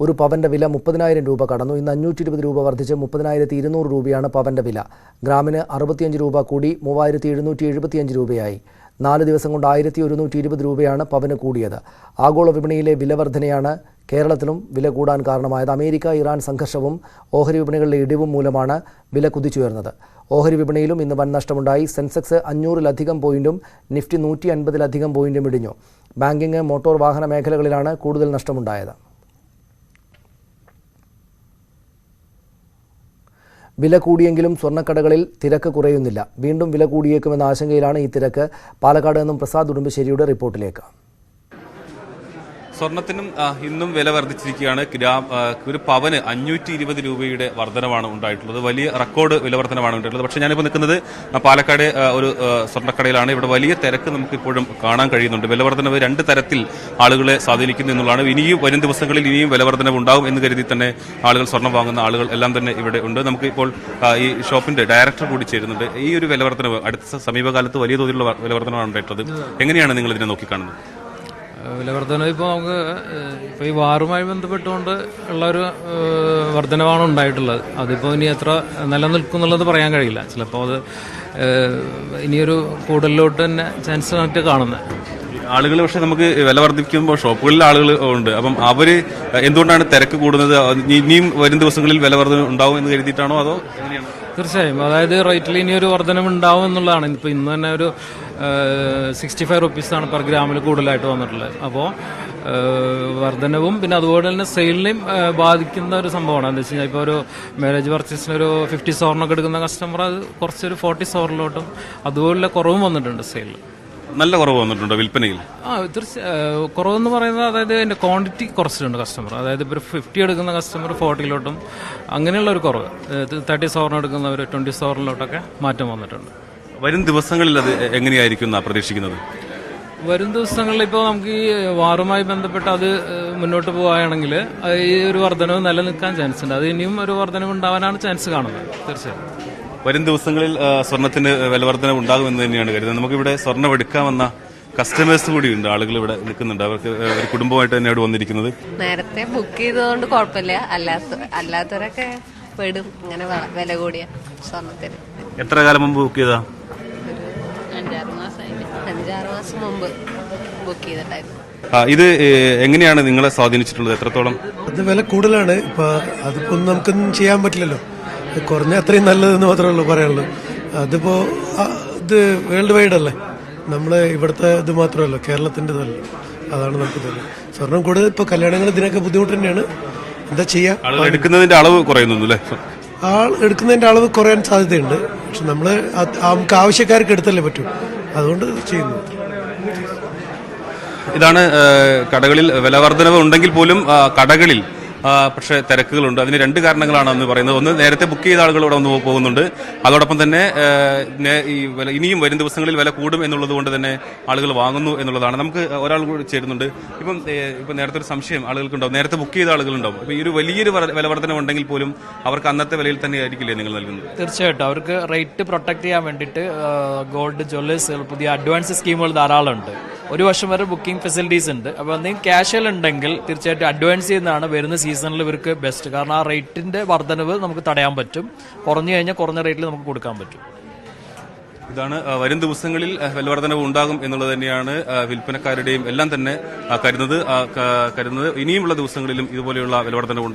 ഒരു പവന്റെ വില 30,000 രൂപ കടന്നു. ഇന്ന് 520 രൂപ വർദ്ധിച്ച് 30,200 രൂപയാണ് പവന്റെ വില. ഗ്രാമിന് 65 രൂപ കൂടി 3,775 രൂപയായി. 4 ദിവസം കൊണ്ട് 1,120 രൂപയാണ് പവന് കൂടിയത്. ആഗോള വിപണിയിലെ വില വർധനയാണ് കേരളത്തിലും വില കൂടാൻ കാരണമായത്. അമേരിക്ക ഇറാൻ സംഘർഷവും ഓഹരി വിപണികളിലെ ഇടിവും മൂലമാണ് വില കുതിച്ചുയർന്നത്. ഓഹരി വിപണിയിലും ഇന്ന് വൻ നഷ്ടമുണ്ടായി. സെൻസെക്സ് 500-ലധികം പോയിന്റും നിഫ്റ്റി 150-ലധികം പോയിന്റും ഇടിഞ്ഞു. ബാങ്കിങ്, മോട്ടോർ വാഹന മേഖലകളിലാണ് കൂടുതൽ നഷ്ടമുണ്ടായത്. വില കൂടിയെങ്കിലും സ്വർണ്ണക്കടകളിൽ തിരക്ക് കുറയുന്നില്ല. വീണ്ടും വില കൂടിയേക്കുമെന്ന ആശങ്കയിലാണ് ഈ തിരക്ക്. പാലക്കാട് നിന്നും പ്രസാദ് ഉടുമ്പശ്ശേരിയുടെ റിപ്പോർട്ടിലേക്ക്.
സ്വർണത്തിനും ഇന്നും വില വർദ്ധിച്ചിരിക്കുകയാണ്. ഒരു പവന് 520 രൂപയുടെ വർധനമാണ് ഉണ്ടായിട്ടുള്ളത്. വലിയ റെക്കോർഡ് വില വർധനമാണ് ഉണ്ടായിട്ടുള്ളത്. പക്ഷേ ഞാനിപ്പോൾ നിൽക്കുന്നത് പാലക്കാട് ഒരു സ്വർണ്ണക്കടയിലാണ്. ഇവിടെ വലിയ തിരക്ക് നമുക്ക് ഇപ്പോഴും കാണാൻ കഴിയുന്നുണ്ട്. വില വർധനവ് 2 തരത്തിൽ ആളുകളെ സ്വാധീനിക്കുന്നു എന്നുള്ളതാണ്. ഇനിയും വരും ദിവസങ്ങളിൽ ഇനിയും വില വർധനവ് ഉണ്ടാവും എന്ന് കരുതി തന്നെ ആളുകൾ സ്വർണ്ണം വാങ്ങുന്ന ആളുകൾ എല്ലാം തന്നെ ഇവിടെ ഉണ്ട്. നമുക്ക് ഇപ്പോൾ ഈ ഷോപ്പിന്റെ ഡയറക്ടർ കൂടി ചേരുന്നുണ്ട്. ഈ ഒരു വില വർധനവ് അടുത്ത സമീപകാലത്ത് വലിയ തോതിലുള്ള വില വർധനമാണ് ഉണ്ടായിട്ടുള്ളത്. എങ്ങനെയാണ് നിങ്ങൾ ഇതിനെ നോക്കിക്കാണുന്നത്?
വില വർധന ഇപ്പോൾ നമുക്ക് ഈ വാറുമായി ബന്ധപ്പെട്ടുകൊണ്ട് ഉള്ളൊരു വർധനവാണ് ഉണ്ടായിട്ടുള്ളത്. അതിപ്പോൾ ഇനി എത്ര നിലനിൽക്കും എന്നുള്ളത് പറയാൻ കഴിയില്ല. ചിലപ്പോൾ അത് ഇനിയൊരു കൂടുതലോട്ട് തന്നെ ചാൻസ് ആയിട്ട് കാണുന്നത്.
ആളുകൾ പക്ഷെ നമുക്ക് വില വർദ്ധിക്കുമ്പോൾ ഷോപ്പുകളിൽ ആളുകൾ ഉണ്ട്. അപ്പം അവര് എന്തുകൊണ്ടാണ് തിരക്ക് കൂടുന്നത്? ഇനിയും വരും ദിവസങ്ങളിൽ വില വർധന ഉണ്ടാവും എന്ന് കരുതിയിട്ടാണോ അതോ എങ്ങനെയാണ്?
തീർച്ചയായും, അതായത് റേറ്റിൽ ഇനിയൊരു വർധനം ഉണ്ടാവും എന്നുള്ളതാണ്. ഇപ്പോൾ ഇന്ന് തന്നെ ഒരു 65 റുപ്പീസാണ് പെർ ഗ്രാമിൽ കൂടുതലായിട്ട് വന്നിട്ടുള്ളത്. അപ്പോൾ വർധനവും പിന്നെ അതുപോലെ തന്നെ സെയിലിനെയും ബാധിക്കുന്ന ഒരു സംഭവമാണ്. എന്താ വെച്ച് കഴിഞ്ഞാൽ ഇപ്പോൾ ഒരു മാരേജ് പർച്ചേസിനൊരു 50 സോറിനൊക്കെ എടുക്കുന്ന കസ്റ്റമർ അത് കുറച്ചൊരു 40 സോറിലോട്ടും അതുപോലെ കുറവും വന്നിട്ടുണ്ട് സെയിലിൽ.
നല്ല കുറവ് വന്നിട്ടുണ്ടോ വിൽപ്പനയിൽ?
കുറവെന്ന് പറയുന്നത് അതായത് അതിന്റെ ക്വാണ്ടിറ്റി കുറച്ചിട്ടുണ്ട് കസ്റ്റമർ. അതായത് ഇപ്പോൾ 50 എടുക്കുന്ന കസ്റ്റമർ 40 അങ്ങനെയുള്ള ഒരു കുറവ്. 30 സവർണം എടുക്കുന്നവർ 20 സവർണിലോട്ടൊക്കെ മാറ്റം വന്നിട്ടുണ്ട്.
വരും ദിവസങ്ങളിൽ അത് എങ്ങനെയായിരിക്കും എന്നാ പ്രതീക്ഷിക്കുന്നത്?
വരും ദിവസങ്ങളിൽ ഇപ്പോൾ നമുക്ക് ഈ വാറുമായി ബന്ധപ്പെട്ട് അത് മുന്നോട്ട് പോവുകയാണെങ്കിൽ ഈ ഒരു വർധനവ് നിലനിൽക്കാൻ ചാൻസ് ഉണ്ട്. അത് ഇനിയും ഒരു വർധനവ് ഉണ്ടാവാനാണ് ചാൻസ് കാണുന്നത്. തീർച്ചയായും
വരും ദിവസങ്ങളിൽ സ്വർണത്തിന് വിലവർധന ഉണ്ടാകുമെന്ന് തന്നെയാണ് കരുതുന്നത്. നമുക്കിവിടെ സ്വർണ്ണം എടുക്കാമെന്ന കസ്റ്റമേഴ്സ് കൂടിയുണ്ട്, ആളുകൾ ഇവിടെ നിൽക്കുന്നുണ്ട്. അവർക്ക് ഒരു കുടുംബമായിട്ട് തന്നെ ഇവിടെ വന്നിരിക്കുന്നത്.
നേരത്തെ ബുക്ക് ചെയ്തതുകൊണ്ട് കുഴപ്പമില്ല, അല്ലാത്തവരൊക്കെ പെടും ഇങ്ങനെ വില കൂടിയ സ്വർണത്തിന്.
എത്ര കാലം മുമ്പ് ബുക്ക് ചെയ്താ?
5-6 മാസം മുമ്പ് ബുക്ക് ചെയ്തിട്ടായിരുന്നു.
ഇത് എങ്ങനെയാണ് നിങ്ങളെ സ്വാധീനിച്ചിട്ടുള്ളത്? എത്രത്തോളം?
അത് വില കൂടുതലാണ്. ഇപ്പൊ അതിപ്പോ നമുക്കൊന്നും ചെയ്യാൻ പറ്റില്ലല്ലോ. കുറഞ്ഞ അത്രയും നല്ലതെന്ന് മാത്രമേ ഉള്ളൂ പറയാനുള്ളൂ. അതിപ്പോ ഇത് വേൾഡ് വൈഡ് അല്ലേ, നമ്മള് ഇവിടുത്തെ ഇത് മാത്രമല്ല, കേരളത്തിൻ്റെതല്ല. അതാണ് നമുക്ക് തോന്നുന്നത്. സ്വർണം കൂടുതൽ ഇപ്പൊ കല്യാണങ്ങൾ ഇതിനൊക്കെ ബുദ്ധിമുട്ട് തന്നെയാണ്. എന്താ ചെയ്യാ,
എടുക്കുന്നതിന്റെ അളവ് കുറയുന്നു.
എടുക്കുന്നതിന്റെ അളവ് കുറയാൻ സാധ്യതയുണ്ട്. പക്ഷെ നമ്മള് നമുക്ക് ആവശ്യക്കാർക്ക് എടുത്തല്ലേ പറ്റൂ, അതുകൊണ്ട് ചെയ്യുന്നു.
ഇതാണ് കടകളിൽ വിലവർധനവ് ഉണ്ടെങ്കിൽ പോലും കടകളിൽ പക്ഷേ തിരക്കുകളുണ്ട്. അതിന് 2 കാരണങ്ങളാണ് എന്ന് പറയുന്നത്. ഒന്ന്, നേരത്തെ ബുക്ക് ചെയ്ത ആളുകൾ ഇവിടെ വന്ന് പോകുന്നുണ്ട്. അതോടൊപ്പം തന്നെ ഈ വില ഇനിയും വരും ദിവസങ്ങളിൽ വില കൂടും എന്നുള്ളത് കൊണ്ട് തന്നെ ആളുകൾ വാങ്ങുന്നു എന്നുള്ളതാണ്. നമുക്ക് ഒരാൾ കൂടി ചേരുന്നുണ്ട്. ഇപ്പം നേരത്തെ ഒരു സംശയം ആളുകൾക്കുണ്ടാവും, നേരത്തെ ബുക്ക് ചെയ്ത ആളുകളുണ്ടാവും. ഇപ്പം ഈ ഒരു വലിയൊരു വിലവർധന ഉണ്ടെങ്കിൽ പോലും അവർക്ക് അന്നത്തെ വിലയിൽ തന്നെ ആയിരിക്കില്ലേ നിങ്ങൾ നൽകുന്നത്?
തീർച്ചയായിട്ടും അവർക്ക് റേറ്റ് പ്രൊട്ടക്ട് ചെയ്യാൻ വേണ്ടിയിട്ട് ഗോൾഡ് ജ്വല്ലേഴ്സ് പുതിയ അഡ്വാൻസ് സ്കീമുകൾ ധാരാളം ഉണ്ട്. 1 വർഷം വരെ ബുക്കിംഗ് ഫെസിലിറ്റീസ് ഉണ്ട്. അപ്പോൾ എന്തെങ്കിലും ക്യാഷുകൾ ഉണ്ടെങ്കിൽ തീർച്ചയായിട്ടും അഡ്വാൻസ് ചെയ്യുന്നതാണ് വരുന്ന സീസണിൽ ഇവർക്ക് ബെസ്റ്റ്. കാരണം ആ റേറ്റിന്റെ വർധനവ് നമുക്ക് തടയാൻ പറ്റും. കുറഞ്ഞു കഴിഞ്ഞാൽ കുറഞ്ഞ റേറ്റിൽ നമുക്ക് കൊടുക്കാൻ പറ്റും.
ഇതാണ് വരും ദിവസങ്ങളിൽ വിലവർധനവ് ഉണ്ടാകും എന്നുള്ളത് തന്നെയാണ് വിൽപ്പനക്കാരുടെയും എല്ലാം തന്നെ കരുതുന്നത്. ഇനിയുമുള്ള ദിവസങ്ങളിലും ഇതുപോലെയുള്ള വിലവർധനവ്